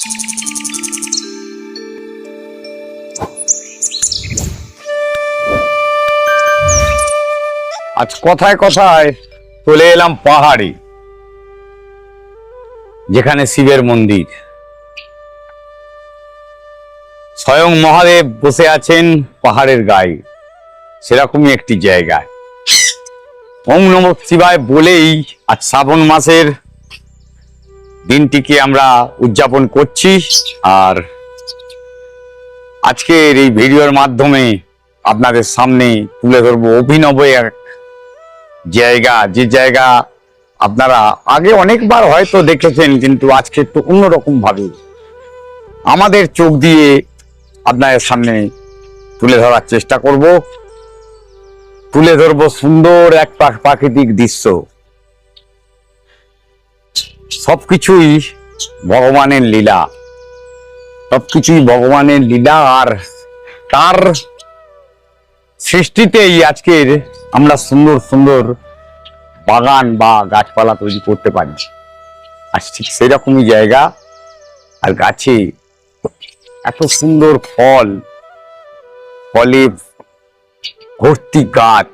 আজ কথায় কথায় চলে এলাম পাহাড়ে, যেখানে শিবের মন্দির। স্বয়ং মহাদেব বসে আছেন পাহাড়ের গায়ে, সেরকমই একটি জায়গায়। ওম নমঃ শিবায় বলেই আজ শ্রাবণ মাসের দিনটিকে আমরা উদযাপন করছি। আর আজকের এই ভিডিওর মাধ্যমে আপনাদের সামনে তুলে ধরবো অভিনব এক জায়গা, যে জায়গা আপনারা আগে অনেকবার হয়তো দেখেছেন, কিন্তু আজকে একটু অন্যরকম ভাবে আমাদের চোখ দিয়ে আপনাদের সামনে তুলে ধরার চেষ্টা করব। তুলে ধরবো সুন্দর এক প্রাকৃতিক দৃশ্য। সবকিছুই ভগবানের লীলা, সবকিছুই ভগবানের লীলা। আর তার সৃষ্টিতেই আজকের আমরা সুন্দর সুন্দর বাগান বা গাছপালা তৈরি করতে পারি। আর ঠিক সেরকমই জায়গা, আর গাছে এত সুন্দর ফল, ফলে ভর্তি গাছ,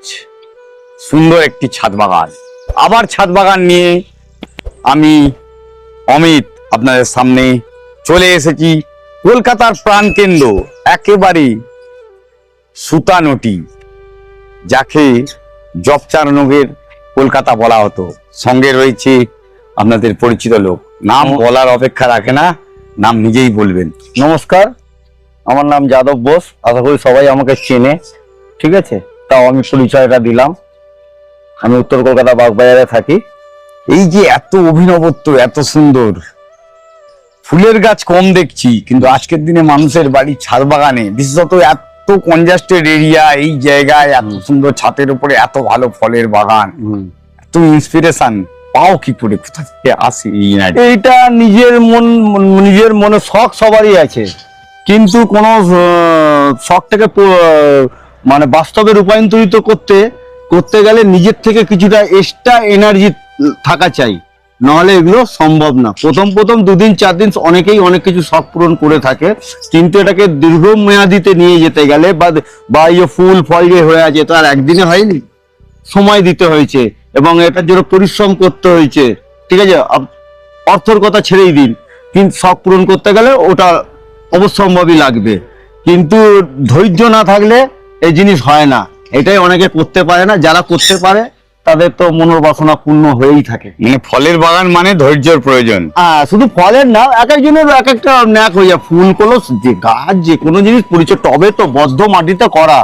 সুন্দর একটি ছাদ বাগান। আবার ছাদ বাগান নিয়ে আমি অমিত আপনাদের সামনে চলে এসেছি কলকাতার প্রাণকেন্দ্র, একেবারে সুতানুটি, যাকে জবচারনগের কলকাতা বলা হতো। সঙ্গে রয়েছে আপনাদের পরিচিত লোক, নাম বলার অপেক্ষা রাখে না, নাম নিজেই বলবেন। নমস্কার, আমার নাম যাদব বোস। আশা করি সবাই আমাকে চেনে, ঠিক আছে? তাও আমি পরিচয়টা দিলাম। আমি উত্তর কলকাতা বাগবাজারে থাকি। এই যে এত অভিনবত্ব, এত সুন্দর ফুলের গাছ কম দেখছি, কিন্তু আজকের দিনে মানুষের বাড়ি ছাদ বাগানে, বিশেষত এত কনজাস্টেড এরিয়া, এই জায়গায় এত সুন্দর ছাদের উপরে এত ভালো ফলের বাগান, এত ইন্সপিরেশন পাও কি করে, কোথা থেকে আসে? এইটা নিজের মনে শখ সবারই আছে, কিন্তু কোন শখটাকে মানে বাস্তবে রূপান্তরিত করতে গেলে নিজের থেকে কিছুটা এক্সট্রা এনার্জি থাকা চাই, নাহলে এগুলো সম্ভব না। প্রথম 2 দিন 4 দিন অনেকেই অনেক কিছু শখ পূরণ করে থাকে, কিন্তু এটাকে দীর্ঘমেয়াদিতে নিয়ে যেতে গেলে বা এই ফুল ফল যে হয়ে আছে, তো আর একদিনে হয়নি, সময় দিতে হয়েছে এবং এটার জন্য পরিশ্রম করতে হয়েছে, ঠিক আছে? অর্থের কথা ছেড়েই দিন, কিন্তু শখ পূরণ করতে গেলে ওটা অবশ্যম্ভাবী লাগবে, কিন্তু ধৈর্য না থাকলে এই জিনিস হয় না। এটাই অনেকে করতে পারে না, যারা করতে পারে তাদের তো মনের বাসনা পূর্ণ হয়েই থাকে। মানে ফলের বাগান মানে ধৈর্যের প্রয়োজন। শুধু ফলের না, এক একজনের এক একটা ন্যাক হয়ে যায়। ফুল কলো যে গাছ, যে কোনো জিনিস পরিচয় টবে তো বদ্ধ মাটিতে করা,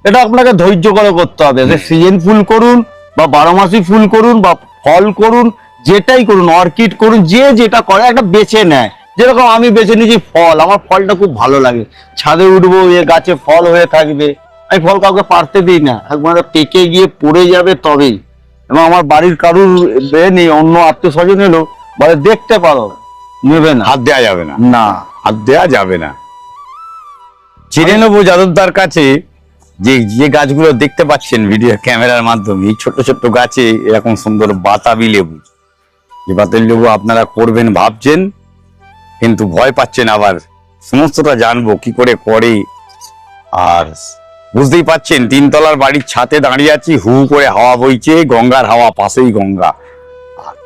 এটা আপনাকে ধৈর্য করে করতে হবে। সিজন ফুল করুন বা 12 মাসি ফুল করুন বা ফল করুন, যেটাই করুন, অর্কিড করুন, যে যেটা করে একটা বেছে নেয়। যেরকম আমি বেছে নিয়েছি ফল, আমার ফলটা খুব ভালো লাগে, ছাদে উঠবো, এ গাছে ফল হয়ে থাকবে, আমি ফল কাউকে পারতে দিই না, একবার পেকে গিয়ে পড়ে যাবে তবেই। এবং আমার বাড়ির কারুর নেই, অন্য আত্মীয় স্বজন এলো বলে দেখতে পারো, নেবে না, হাত দেওয়া যাবে না, না হাত দেওয়া যাবে না। চিনে নেবো যাদবদার কাছে যে গাছগুলো দেখতে পাচ্ছেন ভিডিও ক্যামেরার মাধ্যমে, এই ছোট্ট ছোট্ট গাছে এরকম সুন্দর বাতাবি লেবু, যে বাতাবি লেবু আপনারা করবেন ভাবছেন, কিন্তু ভয় পাচ্ছেন। আবার সমস্তটা জানবো কি করে করে। আর বুঝতেই পাচ্ছেন 3 তলার বাড়ির ছাদে দাঁড়িয়ে আছি, হু করে হাওয়া বইছে, গঙ্গার হাওয়া, পাশেই গঙ্গা,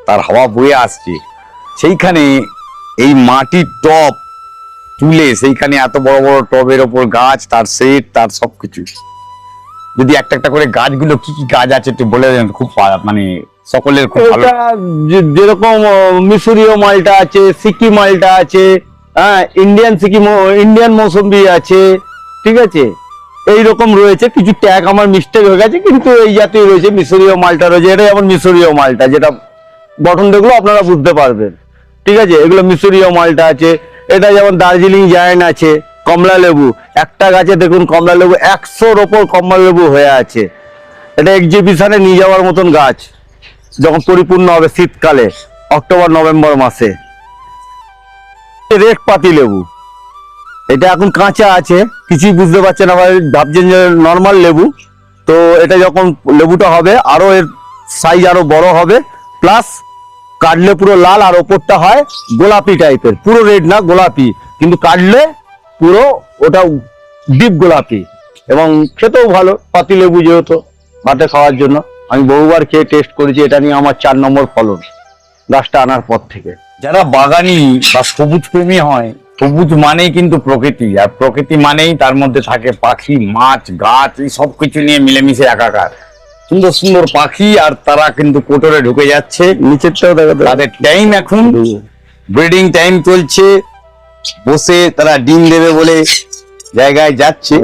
তার হাওয়া বয়ে আসছে। সেইখানে এই মাটির টব তুলে, সেইখানে এত বড় বড় টবের ওপর গাছ, তার সেট, তার সবকিছু। যদি একটা একটা করে গাছগুলো কি কি গাছ আছে একটু বলে দেন, খুব মানে সকলের খুব ভালো। যেরকম মিশরীয় মালটা আছে, সিকি মালটা আছে, হ্যাঁ, ইন্ডিয়ান মৌসুম্বি আছে, ঠিক আছে? এইরকম রয়েছে। কিছু ট্যাগ আমার মিস্টেক হয়ে গেছে, কিন্তু এই জাতীয় রয়েছে। মিশরীয় মালটা রয়েছে, এটা যেমন মিশরীয় মালটা, যেটা গঠন দেখলো আপনারা বুঝতে পারবেন, ঠিক আছে? এগুলো মিশরীয় মালটা আছে। এটা যেমন দার্জিলিং জায়ান্ট আছে, কমলা লেবু, একটা গাছে দেখুন কমলা লেবু 100-র ওপর কমলা লেবু হয়ে আছে। এটা এক্সিবিশনে নিয়ে যাওয়ার মতন গাছ, যখন পরিপূর্ণ হবে শীতকালে, অক্টোবর-নভেম্বর মাসে। রেড পাতি লেবু, এটা এখন কাঁচা আছে, কিছুই বুঝতে পারছেন, আবার ভাবছেন যে নর্মাল লেবু। তো এটা যখন লেবুটা হবে, আরো এর সাইজ আরো বড় হবে, প্লাস কাটলে পুরো লাল, আর ওপরটা হয় গোলাপি টাইপের, পুরো রেড না, গোলাপি, কিন্তু কাটলে পুরো ওটা ডিপ গোলাপি। এবং খেতেও ভালো, পাতি লেবু যেহেতু ভাতে খাওয়ার জন্য। আমি বহুবার খেয়ে টেস্ট করেছি, এটা নিয়ে আমার 4 নম্বর ফলন গাছটা আনার পর থেকে। যারা বাগানি বা সবুজ প্রেমী হয়, সবুজ মানেই কিন্তু প্রকৃতি, আর প্রকৃতি মানেই তার মধ্যে থাকে পাখি, মাছ, গাছ, এই সব কিছু নিয়ে মিলেমিশে একাকার। সুন্দর সুন্দর পাখি, আর তারা কিন্তু কোটরে ঢুকে যাচ্ছে। নিচেরটাও দেখা যায়। তাদের টাইম এখন ব্রিডিং টাইম চলছে, বসে তারা ডিম দেবে বলে জায়গায় যাচ্ছে।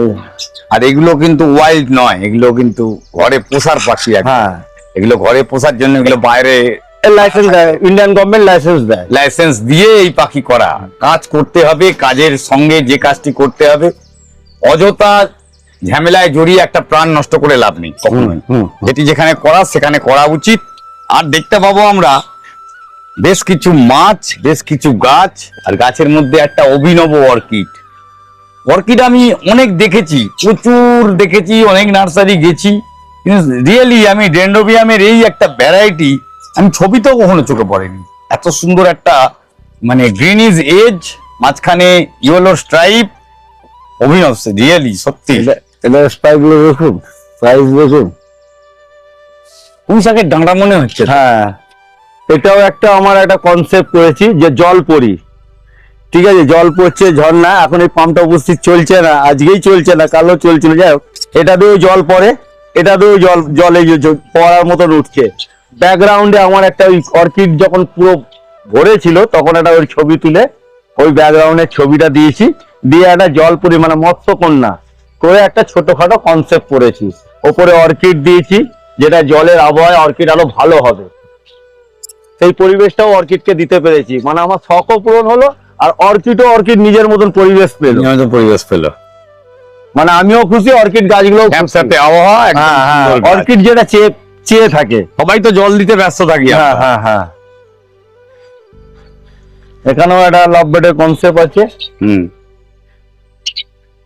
আর এগুলো কিন্তু ওয়াইল্ড নয়, এগুলো কিন্তু ঘরে পোষার পাখি। হ্যাঁ, এগুলো ঘরে পোষার জন্য এগুলো বাইরে লাইসেন্স দেয়, ইন্ডিয়ান গভর্নমেন্ট লাইসেন্স দেয়। লাইসেন্স দিয়ে এই পাখি করা। কাজ করতে হবে, কাজের সঙ্গে যে কাজটি করতে হবে, অযথা ঝামেলায় জড়িয়ে একটা প্রাণ নষ্ট করে লাভ নেই কখনোই। যেটি যেখানে করা সেখানে করা উচিত। আর দেখতে পাবো আমরা বেশ কিছু মাছ, বেশ কিছু গাছ, আর গাছের মধ্যে একটা অভিনব অর্কিড। অর্কিড আমি অনেক দেখেছি, প্রচুর দেখেছি, অনেক নার্সারি গেছি, কিন্তু রিয়েলি আমি ডেন্ড্রোবিয়ামের এই একটা ভ্যারাইটি আমি ছবিতেও কখনো চোখে পড়েনি। এত সুন্দর একটা মানে গ্রিনিজ এজ, মাঝখানে ইয়েলো স্ট্রাইপ, অভিনব, রিয়েলি সত্যি। এটা স্পাইক গুলো দেখুন, প্রাইস দেখুন, পুঁই শাকের ডাঁড়া মনে হচ্ছে। হ্যাঁ, এটাও একটা আমার একটা কনসেপ্ট করেছি যে জল পরি, ঠিক আছে, জল পড়ছে ঝর্ণা। এখন এই পাম্পটা উপস্থিত চলছে না, আজকেই চলছে না, কালও চলছিল, যাই হোক, এটা দিয়েও জল পড়ে, এটা দিয়েও জলে পড়ার মতন উঠছে। ব্যাকগ্রাউন্ডে আমার একটা ওই অর্কিড যখন পুরো ভরে ছিল তখন একটা ওই ছবি তুলে ওই ব্যাকগ্রাউন্ডের ছবিটা দিয়েছি, দিয়ে একটা জল পরি মানে মৎস্যকন্যা করে একটা ছোটখাটো কনসেপ্ট করেছি। ওপরে অর্কিড দিয়েছি, যেটা জলের আবহাওয়ায় অর্কিড আরো ভালো হবে, সেই পরিবেশটাও অর্কিডকে দিতে পেরেছি। মানে আমার শখও পূরণ হলো, আর অর্কিড নিজের মতন পরিবেশ পেল, পরিবেশ পেলো। মানে আমিও খুশি, অর্কিড গাছগুলো একসাথে আবহাওয়া একদম সুন্দর গাছ। অর্কিড যেটা চেয়ে থাকে, সবাই তো জল দিতে ব্যস্ত থাকি। হ্যাঁ হ্যাঁ হ্যাঁ। এখানেও একটা লাভ বার্ডের কনসেপ্ট আছে,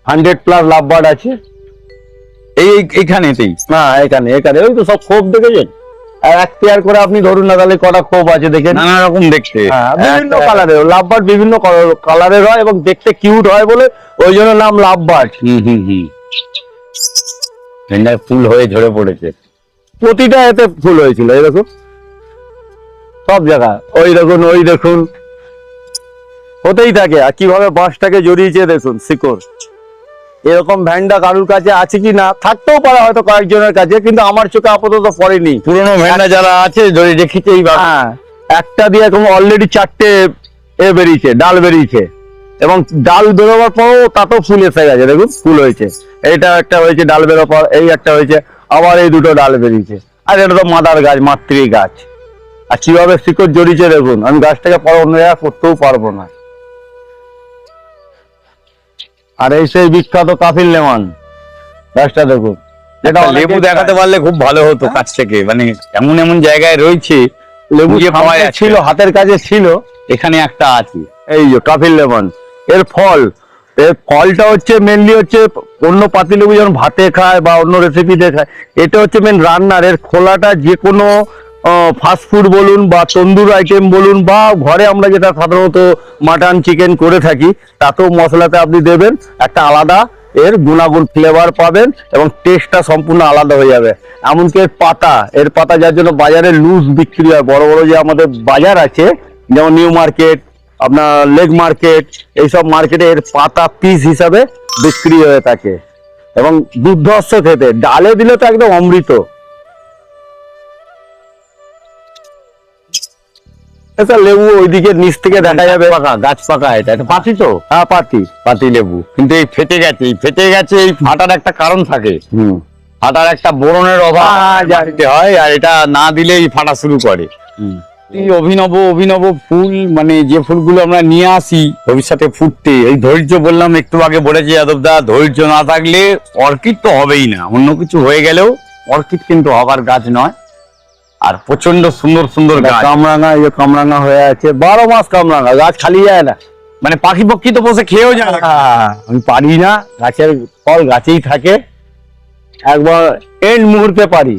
100+ লাভ বার্ড আছে এইখানেতেই। না, এখানে ওই তো সব খোপ দেখেছেন, আর এক পেয়ার করে আপনি ধরুন না, তাহলে কটা খোপ আছে দেখেন, নানা রকম দেখতে। হ্যাঁ, বিভিন্ন কালারের লাভ বার্ড, বিভিন্ন কালারের হয় এবং দেখতে কিউট হয় বলে ওই জন্য নাম লাভ বার্ড। ফুল হয়ে ঝরে পড়েছে, প্রতিটা এতে ফুল হয়েছিল, এই দেখুন সব জায়গায়, ওই দেখুন হতেই থাকে। আর কিভাবে বাঁশটাকে জড়িয়েছে দেখুন, শিকড়। এরকম ভ্যান্ডা কারুর কাছে আছে কি না, থাকতেও পারে হয়তো কয়েকজনের কাছে, কিন্তু আমার চোখে আপাতত পড়েনি। পুরোনো ভ্যান্ডা যারা আছে ধরে রেখেছে এই হ্যাঁ, একটা দিয়ে এখন অলরেডি 4টে বেরিয়েছে, ডাল বেরিয়েছে, এবং ডাল বেরোবার পরও তাতেও ফুল এসে গেছে, দেখুন ফুল হয়েছে। এইটা একটা হয়েছে ডাল বেরোর পর, এই একটা হয়েছে, আবার এই দুটো ডাল বেরিয়েছে। আর এটা তো মাদার গাছ, মাতৃ গাছ। আর কিভাবে শিকড় জড়িয়েছে দেখুন, আমি গাছটাকে পরে অন্য জায়গায় করতেও পারবো না। আর এই সেই বিখ্যাত কাফিল লেমন গাছটা দেখুন, এটা লেবু দেখাতে পারলে খুব ভালো হতো কাছ থেকে। মানে এমন এমন জায়গায় রয়েছে লেবু খুঁজে পাওয়া যাচ্ছে ছিল, হাতের কাছে ছিল, এখানে একটা আছে। এই যে কাফিল লেমন, এর ফলটা হচ্ছে মেনলি হচ্ছে অন্য পাতিলেবু যেমন ভাতে খায় বা অন্য রেসিপিতে খায়, এটা হচ্ছে মেন রান্নার। এর খোলাটা যে কোনো ফাস্ট ফুড বলুন বা তন্দুর আইটেম বলুন, বা ঘরে আমরা যেটা সাধারণত মাটন চিকেন করে থাকি, তাতেও মশলাতে আপনি দেবেন, একটা আলাদা এর গুণাগুণ ফ্লেভার পাবেন এবং টেস্টটা সম্পূর্ণ আলাদা হয়ে যাবে। এমনকি এর পাতা যার জন্য বাজারে লুজ বিক্রি হয়, বড় বড় যে আমাদের বাজার আছে যেমন নিউ মার্কেট, আপনার লেগ মার্কেট, এইসব মার্কেটে এর পাতা পিস হিসাবে বিক্রি হয়ে থাকে এবং দুর্ধর্ষ খেতে। ডালে দিলে তো একদম অমৃত। এটা লেবু ওইদিকে নিচ থেকে দেখা যাবে, গাছ পাকা। এটা পাতি তো, হ্যাঁ পাতি লেবু, কিন্তু এই ফেটে গেছে। এই ফাটার একটা কারণ থাকে, ফাটার একটা বোরনের অভাব জানতে হয়, আর এটা না দিলেই ফাটা শুরু করে। এই অভিনব ফুল, মানে যে ফুলগুলো আমরা নিয়ে আসি ভবিষ্যতে ফুটতে, এই ধৈর্য বললাম একটু আগে বলেছি যাদবদা, ধৈর্য না থাকলে অর্কিড তো হবেই না। অন্য কিছু হয়ে গেলেও অর্কিড কিন্তু হবার গাছ নয়। আর প্রচন্ড সুন্দর সুন্দর গাছ, কামরাঙা, এই যে কামরাঙা হয়ে আছে, 12 মাস কামরাঙা, গাছ খালি যায় না। মানে পাখি পক্ষী তো বসে খেয়েও যায় না। আমি পারি না, গাছের ফল গাছেই থাকে, একবার এন্ড মুহূর্তে পারি।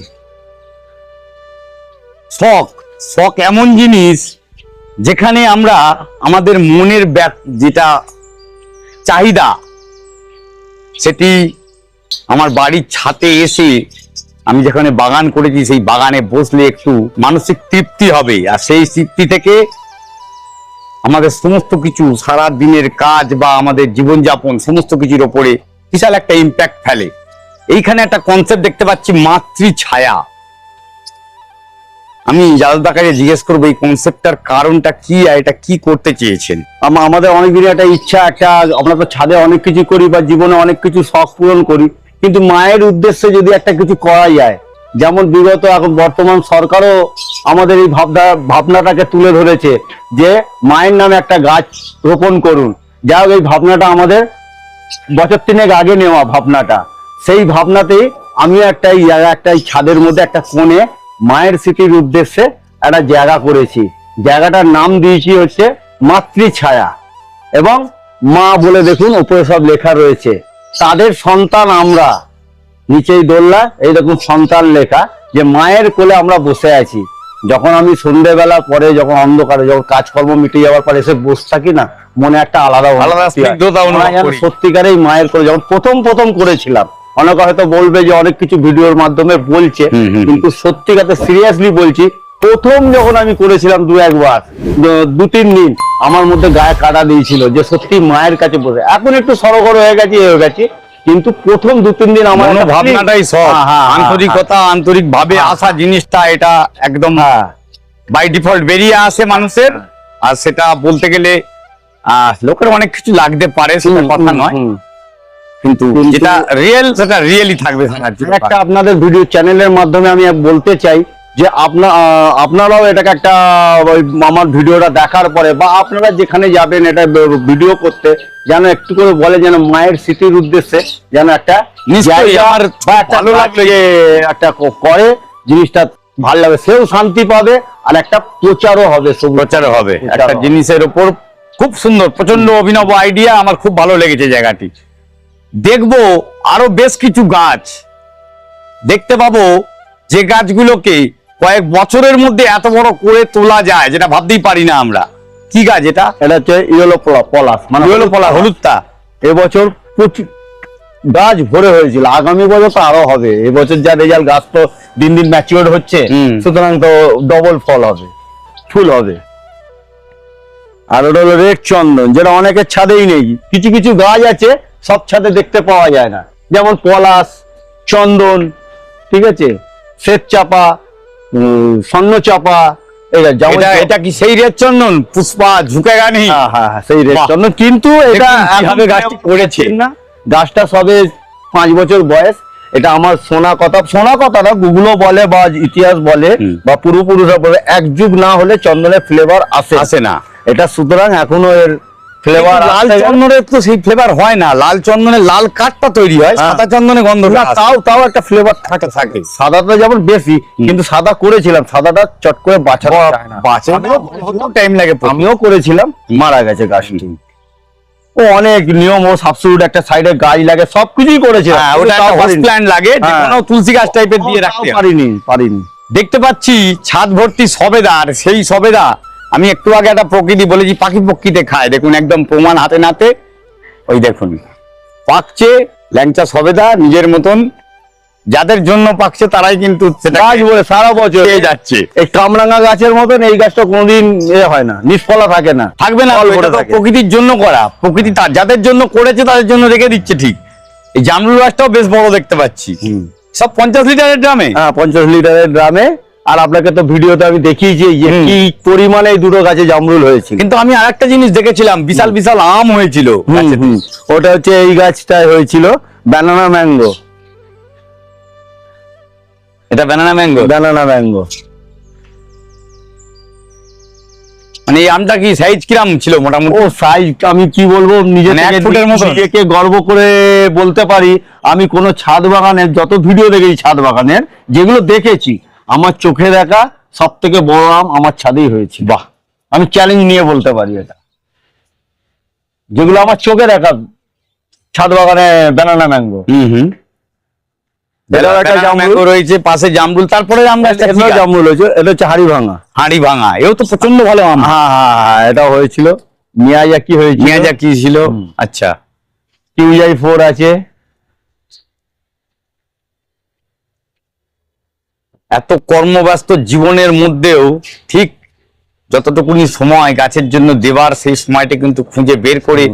শখ শখ এমন জিনিস যেখানে আমরা আমাদের মনের যেটা চাহিদা সেটি আমার বাড়ির ছাদে এসে আমি যেখানে বাগান করেছি সেই বাগানে বসলে একটু মানসিক তৃপ্তি হবে, আর সেই তৃপ্তি থেকে আমাদের সমস্ত কিছু সারা দিনের কাজ বা আমাদের জীবনযাপন সমস্ত কিছুর ওপরে বিশাল একটা ইম্প্যাক্ট ফেলে। এইখানে একটা কনসেপ্ট দেখতে পাচ্ছি, মাতৃ ছায়া। আমি জাদুদাকে জিজ্ঞেস করবো এই কনসেপ্টটার কারণটা কি আর এটা কি করতে চেয়েছেন। আমাদের অনেক দিনের একটা ইচ্ছা, একটা আমরা তো ছাদে অনেক কিছু করি বা জীবনে অনেক কিছু শখ পূরণ করি, কিন্তু মায়ের উদ্দেশ্যে যদি একটা কিছু করা যায়, যেমন বিগত এখন বর্তমান সরকারও আমাদের এই ভাবনাটাকে তুলে ধরেছে যে মায়ের নামে একটা গাছ রোপণ করুন। যাই হোক, এই ভাবনাটা আমাদের বছর 3 আগে নেওয়া ভাবনাটা, সেই ভাবনাতেই আমিও একটা এই জায়গা, একটা এই ছাদের মধ্যে একটা কোণে মায়ের স্মৃতির উদ্দেশ্যে একটা জায়গা করেছি। জায়গাটার নাম দিয়েছি হচ্ছে মাতৃ ছায়া, এবং মা বলে দেখুন উপরে সব লেখা রয়েছে। তাদের সন্তান আমরা, নিচেই দোল্লা এইরকম সন্তান লেখা, যে মায়ের কোলে আমরা বসে আছি। যখন আমি সন্ধ্যেবেলা পরে, যখন অন্ধকারে, যখন কাজকর্ম মিটে যাওয়ার পরে এসে বসে থাকি না, মনে একটা আলাদা স্নিগ্ধতা অনুভব করি। সত্যিকারেই মায়ের কোলে যখন প্রথম করেছিলাম, অনেকে হয়তো বলবে যে অনেক কিছু ভিডিওর মাধ্যমে বলছে, কিন্তু সত্যিকারে সিরিয়াসলি বলছি, প্রথম যখন আমি করেছিলাম 2-3 দিন আমার মধ্যে গায়ে কাটা দিয়েছিল যে সত্যি মায়ের কাছে বসে। এখন একটু সরগর হয়ে গেছি, কিন্তু প্রথম 2-3 দিন আমার ভাবনাটাই সব আন্তরিকতা, আন্তরিক ভাবে আসা জিনিসটা, এটা একদম বাই ডিফল্ট বেরিয়ে আসে মানুষের। আর সেটা বলতে গেলে লোকের অনেক কিছু লাগতে পারে, সেটা কথা নয়, কিন্তু যেটা রিয়েল সেটা রিয়েলি থাকবে। একটা আপনাদের ভিডিও চ্যানেলের মাধ্যমে আমি বলতে চাই যে আপনারাও এটাকে একটা আমার ভিডিওটা দেখার পরে বা আপনারা যেখানে যাবেন এটা ভিডিও করতে, যেন একটু করে বলে যেন মায়ের স্মৃতির উদ্দেশ্যে যেন একটা আমার ভালো লাগলো যে একটা করে জিনিসটা ভালো লাগবে, সেও শান্তি পাবে, আর একটা প্রচারও হবে। একটা জিনিসের উপর খুব সুন্দর, প্রচন্ড অভিনব আইডিয়া, আমার খুব ভালো লেগেছে জায়গাটি। দেখবো আরো বেশ কিছু গাছ দেখতে পাবো যে গাছগুলোকে কয়েক বছরের মধ্যে এত বড় করে তোলা যায়, যেটা ভাবতেই পারি না আমরা। কি গাছ এটা? এটা হচ্ছে ইয়েলো পলাশ, মানে ইয়েলো পলাশ, হলুদটা। এবছর প্রচুর গাছ ভরে হয়েছিল, আগামী বছর তো আরো হবে। এবছর যা রেজাল্ট, গাছ তো দিন দিন ম্যাচিওর হচ্ছে, সুতরাং তো ডবল ফল হবে, ফুল হবে। আর ওটা হলো রেড চন্দন, যেটা অনেকের ছাদেই নেই। কিছু কিছু গাছ আছে সব ছাদে দেখতে পাওয়া যায় না, যেমন পলাশ, চন্দন, ঠিক আছে, শ্বেত চাপা, স্বর্ণ চাপা। এটা কি সেই রেড চন্দন? পুষ্পা ঝুঁকে গানি? হ্যাঁ, সেই রেড চন্দন। কিন্তু এটা গাছটি করেছে না, গাছটা সবে 5 বছর বয়স। এটা আমার শোনা কথা না, গুগলও বলে বা ইতিহাস বলে বা পূর্বপুরুষরা বলে, 1 যুগ না হলে চন্দনের ফ্লেভার আসে না। এটা সুতরাং এখনো এর ফ্লেভার, লাল চন্দনের তো সেই ফ্লেভার হয় না। লাল চন্দনের লাল কাঠটা তৈরি হয়, সাদা চন্দনে গন্ধ না, তাও একটা ফ্লেভার থাকে। সাদাটা যেমন বেশি, কিন্তু সাদা করেছিলাম, সাদাটা চট করে বাঁচানো যায় না, টাইম লাগে। আমিও করেছিলাম, মারা গেছে গাছটি। ও অনেক নিয়ম ও সাবস্টিটিউট, একটা সাইডে গাছ লাগে, সবকিছুই করেছিলাম। ওটা একটা হাউস প্ল্যান্ট লাগে, যেকোনো তুলসী গাছ টাইপের দিয়ে রাখতে পারিনি। দেখতে পাচ্ছি ছাদ ভর্তি সবেদা, আর সেই সবেদা আমি একটু আগে একটা প্রকৃতি বলেছি, পাখি পক্ষীতে খায়। দেখুন একদম প্রমাণ হাতে নাতে, ওই দেখুন পাকছে ল্যাংচা সবেদা নিজের মতন। যাদের জন্য পাকছে তারাই কিন্তু গাছ বলে সারা বছর পেয়ে যাচ্ছে। এই কামরাঙা গাছের মতন এই গাছটা কোনোদিন হয় না, নিষ্ফলা থাকে না, থাকবে না। প্রকৃতির জন্য করা, প্রকৃতি যাদের জন্য করেছে তাদের জন্য রেখে দিচ্ছে। ঠিক এই জামরুল গাছটাও বেশ বড় দেখতে পাচ্ছি, সব 50 লিটারের ড্রামে। হ্যাঁ, 50 লিটারের ড্রামে। আর আপনাকে তো ভিডিওতে আমি দেখিয়েছি যে কি পরিমাণে এই দুটো গাছে জামরুল হয়েছে। কিন্তু আমি আরেকটা জিনিস দেখেছিলাম, বিশাল বিশাল আম হয়েছিল। ওটা হচ্ছে এই গাছটায় হয়েছিল ব্যানানা ম্যাঙ্গো। এটা ব্যানানা ম্যাঙ্গো। মানে এই আমটা কি সাইজ কিরাম ছিল মোটামুটি? ও সাইজ আমি কি বলবো, নিজেকে গর্ব করে বলতে পারি, আমি কোনো ছাদ বাগানের যত ভিডিও দেখেছি, ছাদ বাগানের যেগুলো দেখেছি, আমার চোখে দেখা সব থেকে বড় আম আমার ছাদেই হয়েছে। বাহ, আমি চ্যালেঞ্জ নিয়ে বলতে পারি এটা, যেগুলো আমার চোখে দেখা ছাদ বাগানে ব্যানানা ম্যাঙ্গো। এটাও একটা জামরুল ম্যাঙ্গো রয়েছে, পাশে জামরুল, তারপরে আমরা এটাও জামরুল হয়েছে, এটা হচ্ছে হাড়িভাঙা। হাঁড়ি ভাঙা, এও তো প্রচন্ড ভালো আম। হ্যাঁ হ্যাঁ হ্যাঁ, এটা হয়েছিল। মিয়াজাকি হয়েছিল। মিয়াজাকি ছিল। আচ্ছা, কিউজাই 4 আছে। এত কর্মব্যস্ত জীবনের মধ্যেও ঠিক যতটুকুনি সময় গাছের জন্য দেবার, সেই সময়টা কিন্তু খুঁজে বের করে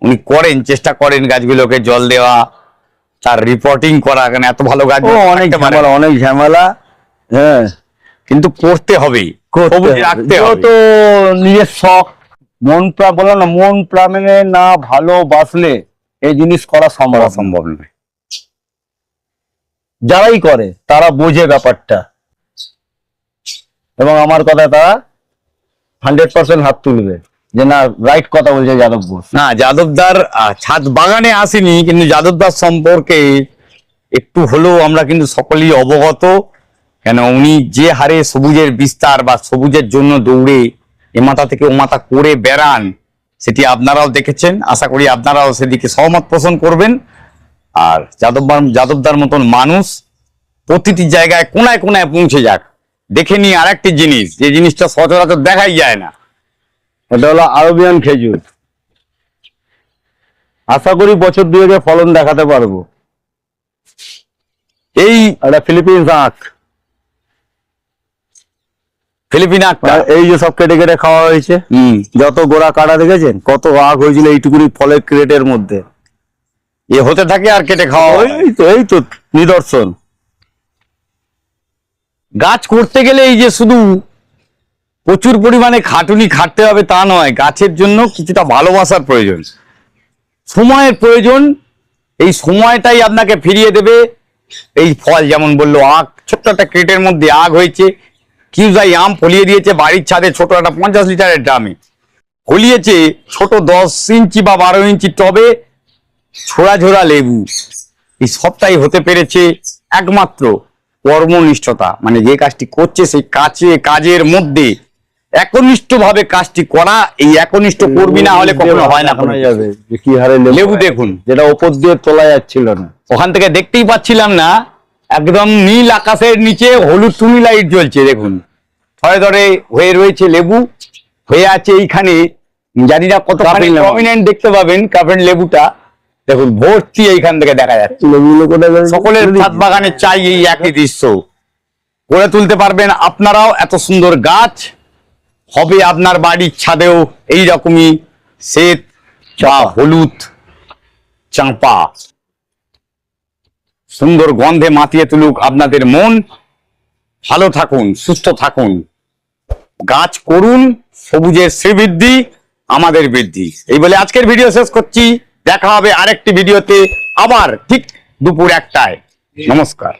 উনি করেন, চেষ্টা করেন গাছগুলোকে জল দেওয়া, তার রিপোর্টিং করা। কেন এত ভালো গাছ অনেক ঝামেলা, অনেক ঝামেলা। হ্যাঁ, কিন্তু করতে হবে, সবুজ রাখতে হবে। তো নিজের শখ, মন প্রাণ, বললাম না, মন প্রাণে না ভালোবাসলে এই জিনিস করা সম্ভব নয়। যারাই করে তারা বোঝে ব্যাপারটা, এবং আমার কথা তারা 100% হাত তুলবে যে না, রাইট কথা বলছে যাদব বোস। না, যাদবদার ছাদ বাগানে আসেনি, কিন্তু যাদবদার সম্পর্কে একটু হলেও আমরা কিন্তু সকলেই অবগত। কেন উনি যে হারে সবুজের বিস্তার বা সবুজের জন্য দৌড়ে এ মাথা থেকে ও মাথা করে বেড়ান, সেটি আপনারাও দেখেছেন। আশা করি আপনারাও সেদিকে সহমত পোষণ করবেন। আর যাদবদার মতন মানুষ প্রতিটি জায়গায় কোনায় কোনায় পৌঁছে যাক। দেখে নিই আরেকটি জিনিস, যে জিনিসটা সচরাচর দেখাই যায় না, এটা হলো আরবিয়ান খেজুর। আশা করি বছর 2 ফলন দেখাতে পারবো। এই একটা ফিলিপিন্স আখ, ফিলিপিন আখটা, এই যে সব কেটে কেটে খাওয়া হয়েছে। যত গোড়া কাটা দেখেছেন, কত আখ হয়েছিল এইটুকুনি ফলের ক্রেটের মধ্যে। এ হতে থাকে আর কেটে খাওয়া হয়। এই তো নিদর্শন। গাছ করতে গেলে এই যে শুধু প্রচুর পরিমাণে খাটুনি খাটতে হবে তা নয়, গাছের জন্য কিছুটা ভালোবাসার প্রয়োজন, সময়ের প্রয়োজন। এই সময়টাই আপনাকে ফিরিয়ে দেবে এই ফল। যেমন বললো আখ, ছোট্ট একটা ক্রেটের মধ্যে আখ হয়েছে, কিউজাই আম ফলিয়ে দিয়েছে বাড়ির ছাদে, ছোট একটা 50 লিটারের ড্রামে ফলিয়েছে, ছোট 10 ইঞ্চি বা 12 ইঞ্চি টবে ছোড়া ঝোড়া লেবু। এই সবটাই হতে পেরেছে একমাত্র কর্মনিষ্ঠতা, মানে যে কাজটি করছে সেই কাজের মধ্যে একনিষ্ঠ ভাবে কাজটি করা। এই একনিষ্ঠ কর্মী না হলে কখনো হয় না। যাবে কি হারে লেবু দেখুন, যেটা উপর দিয়ে তোলা যাচ্ছিল না, ওখান থেকে দেখতেই পাচ্ছিলাম না, একদম নীল আকাশের নিচে হলুদ টুনি লাইট জ্বলছে। দেখুন ধরে ধরে হয়ে রয়েছে লেবু, হয়ে আছে এইখানে। জানি না কত প্রমিনেন্ট দেখতে পাবেন কার্পেট লেবুটা, দেখুন ভর্তি এইখান থেকে দেখা যাচ্ছে। সকলের ছাদ বাগানে চাই এই একই দৃশ্য করে তুলতে পারবেন আপনারাও। এত সুন্দর গাছ হবে আপনার বাড়ির ছাদেও এইরকমই শ্বেত বা হলুদ চাঁপা, সুন্দর গন্ধে মাতিয়ে তুলুক আপনাদের মন। ভালো থাকুন, সুস্থ থাকুন, গাছ করুন, সবুজের শ্রীবৃদ্ধি আমাদের বৃদ্ধি। এই বলে আজকের ভিডিও শেষ করছি। দেখা হবে আরেকটি ভিডিওতে আবার ঠিক দুপুর 1টায়। নমস্কার।